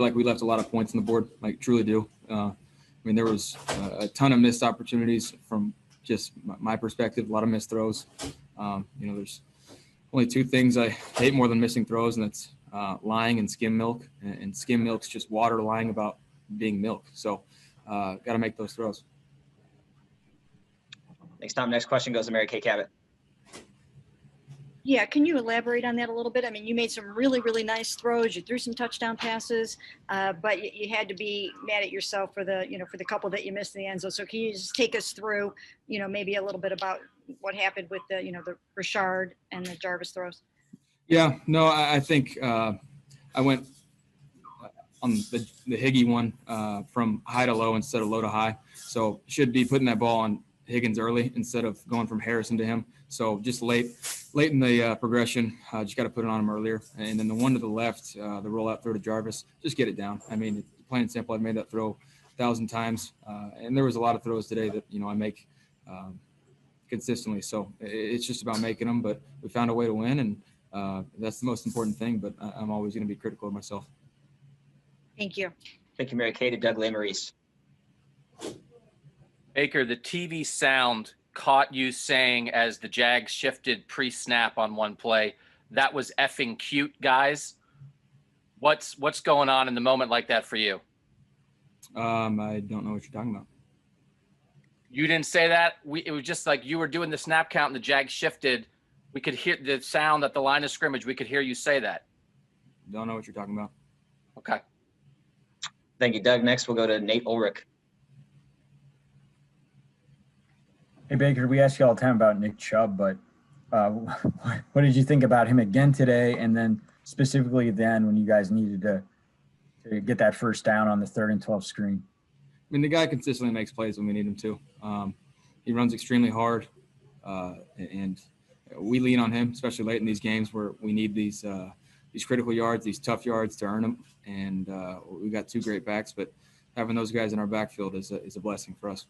like we left a lot of points on the board, like truly do. I mean, there was a ton of missed opportunities from just my perspective, a lot of missed throws. There's only two things I hate more than missing throws, and that's lying and skim milk. And skim milk's just water lying about being milk. So got to make those throws. Thanks, Tom. Next question goes to Mary Kay Cabot. Yeah, can you elaborate on that a little bit? I mean, you made some really, really nice throws. You threw some touchdown passes, but you had to be mad at yourself for the couple that you missed in the end zone. So can you just take us through, maybe a little bit about what happened with the Richard and the Jarvis throws? Yeah, no, I think I went on the Higgy one from high to low instead of low to high. So should be putting that ball on Higgins early instead of going from Harrison to him. So just late in the progression, just got to put it on him earlier. And then the one to the left, the rollout throw to Jarvis, just get it down. I mean, plain and simple, I've made that throw 1,000 times. And there was a lot of throws today that, I make consistently. So it's just about making them. But we found a way to win, and that's the most important thing. But I'm always going to be critical of myself. Thank you. Thank you, Mary Kay. To Doug Lesmerises. Baker, the TV sound caught you saying as the Jags shifted pre-snap on one play, that was effing cute, guys. What's going on in the moment like that for you? I don't know what you're talking about. You didn't say that? It was just like you were doing the snap count and the Jags shifted. We could hear the sound at the line of scrimmage. We could hear you say that. Don't know what you're talking about. Okay. Thank you, Doug. Next, we'll go to Nate Ulrich. Hey, Baker, we ask you all the time about Nick Chubb, but what did you think about him again today? And then specifically then when you guys needed to get that first down on the 3rd and 12 screen? I mean, the guy consistently makes plays when we need him to. He runs extremely hard, and we lean on him, especially late in these games where we need these critical yards, these tough yards to earn them. And we got two great backs, but having those guys in our backfield is a blessing for us.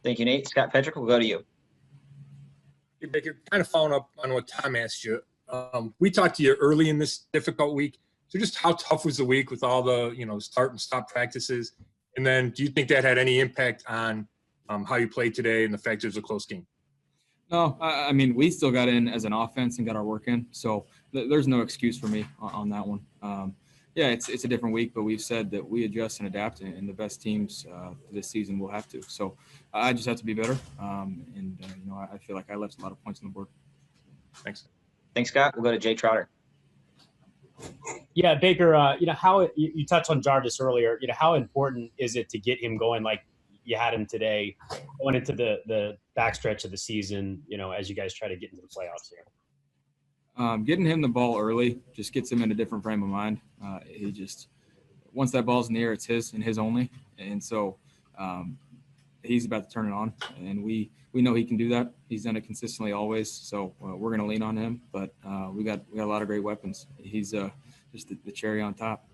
Thank you, Nate. Scott Pedrick, we'll go to you. Hey, Baker, kind of following up on what Tom asked you. We talked to you early in this difficult week. So just how tough was the week with all the, start and stop practices? And then do you think that had any impact on how you played today and the fact it was a close game? No, I mean, we still got in as an offense and got our work in. So there's no excuse for me on that one. Yeah, it's a different week, but we've said that we adjust and adapt, and the best teams this season will have to. So I just have to be better, and I feel like I left a lot of points on the board. Thanks. Thanks, Scott. We'll go to Jay Trotter. Yeah, Baker, how you touched on Jarvis earlier. How important is it to get him going like you had him today, going into the backstretch of the season, as you guys try to get into the playoffs here? Getting him the ball early just gets him in a different frame of mind. He just once that ball's in the air, it's his and his only, and so he's about to turn it on, and we know he can do that. He's done it consistently always, so we're going to lean on him. But we got a lot of great weapons. He's just the cherry on top.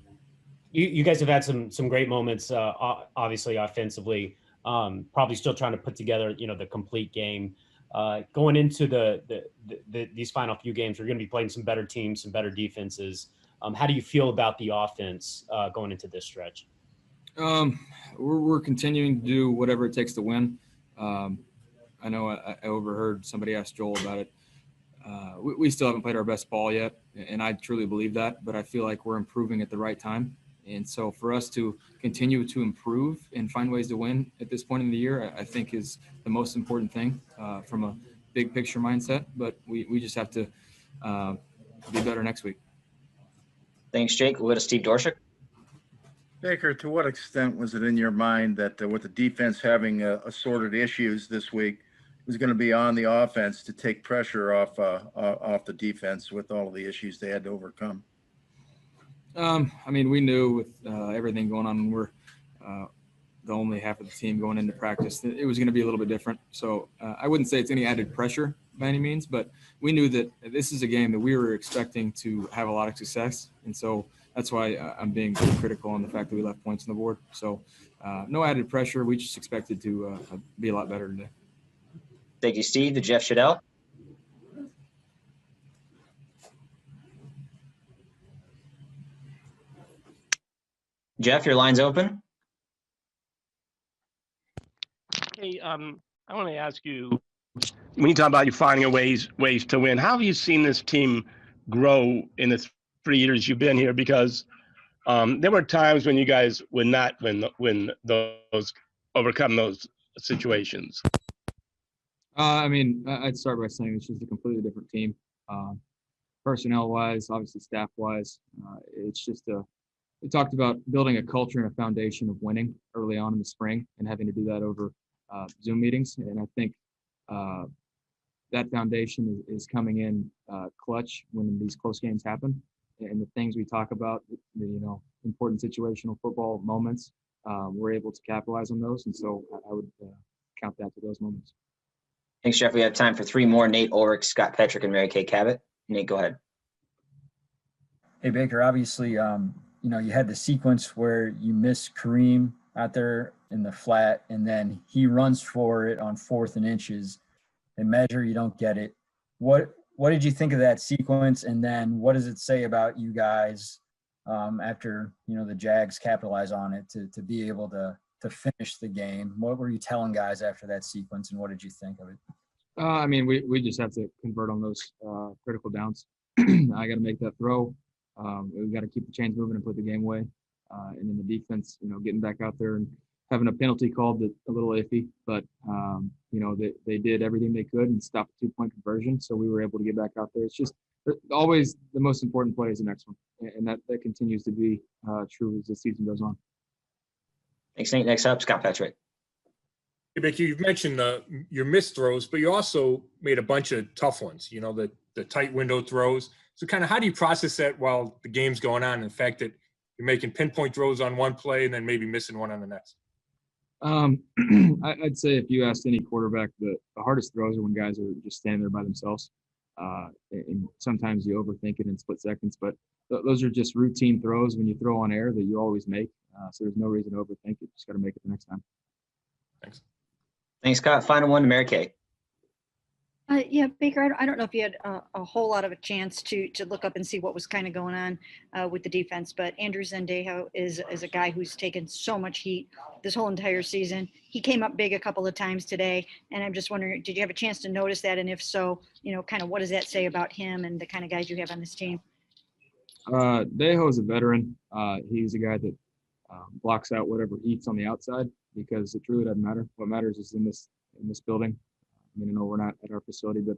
You guys have had some great moments, obviously offensively. Probably still trying to put together the complete game. Going into these final few games, we're going to be playing some better teams, some better defenses. How do you feel about the offense going into this stretch? We're continuing to do whatever it takes to win. I know I overheard somebody ask Joel about it. We still haven't played our best ball yet, and I truly believe that, but I feel like we're improving at the right time. And so for us to continue to improve and find ways to win at this point in the year, I think is the most important thing from a big picture mindset. But we just have to be better next week. Thanks, Jake. We'll go to Steve Dorshik. Baker, to what extent was it in your mind that with the defense having assorted issues this week, it was going to be on the offense to take pressure off the defense with all of the issues they had to overcome? I mean, we knew with everything going on, when we're the only half of the team going into practice, it was going to be a little bit different. So I wouldn't say it's any added pressure by any means, but we knew that this is a game that we were expecting to have a lot of success. And so that's why I'm being very critical on the fact that we left points on the board. So no added pressure. We just expected to be a lot better today. Thank you, Steve. To Jeff Shadell. Jeff, your line's open. Hey, I want to ask you, when you talk about you finding a ways to win, how have you seen this team grow in the 3 years you've been here? Because there were times when you guys would not overcome those situations. I'd start by saying it's just a completely different team. Personnel-wise, obviously staff-wise, it's just we talked about building a culture and a foundation of winning early on in the spring and having to do that over Zoom meetings. And I think that foundation is coming in clutch when these close games happen. And the things we talk about, important situational football moments, we're able to capitalize on those. And so I would count that to those moments. Thanks, Jeff. We have time for 3 more. Nate Ulrich, Scott Petrick, and Mary Kay Cabot. Nate, go ahead. Hey, Baker, obviously, you had the sequence where you miss Kareem out there in the flat, and then he runs for it on 4th and inches. They measure, you don't get it. What did you think of that sequence? And then what does it say about you guys after, the Jags capitalize on it to be able to finish the game? What were you telling guys after that sequence, and what did you think of it? We just have to convert on those critical downs. I got to make that throw. We've got to keep the chains moving and put the game away. And then the defense, getting back out there and having a penalty called a little iffy, but they did everything they could and stopped the 2-point conversion. So we were able to get back out there. It's just always the most important play is the next one. And that continues to be true as the season goes on. Thanks, Nate. Next up, Scott Petrick. Hey, Becky, you've mentioned your missed throws, but you also made a bunch of tough ones, the tight window throws. So kind of how do you process that while the game's going on, and the fact that you're making pinpoint throws on one play and then maybe missing one on the next? I'd say if you asked any quarterback, the hardest throws are when guys are just standing there by themselves. And sometimes you overthink it in split seconds, but those are just routine throws when you throw on air that you always make. So there's no reason to overthink it. Just got to make it the next time. Thanks. Thanks, Scott. Final one to Mary Kay. Yeah, Baker, I don't know if you had a whole lot of a chance to look up and see what was kind of going on with the defense, but Andrew Zendejo is a guy who's taken so much heat this whole entire season. He came up big a couple of times today, and I'm just wondering, did you have a chance to notice that? And if so, kind of what does that say about him and the kind of guys you have on this team? Dejo is a veteran. He's a guy that blocks out whatever heat's on the outside because it truly doesn't matter. What matters is in this building. I know we're not at our facility, but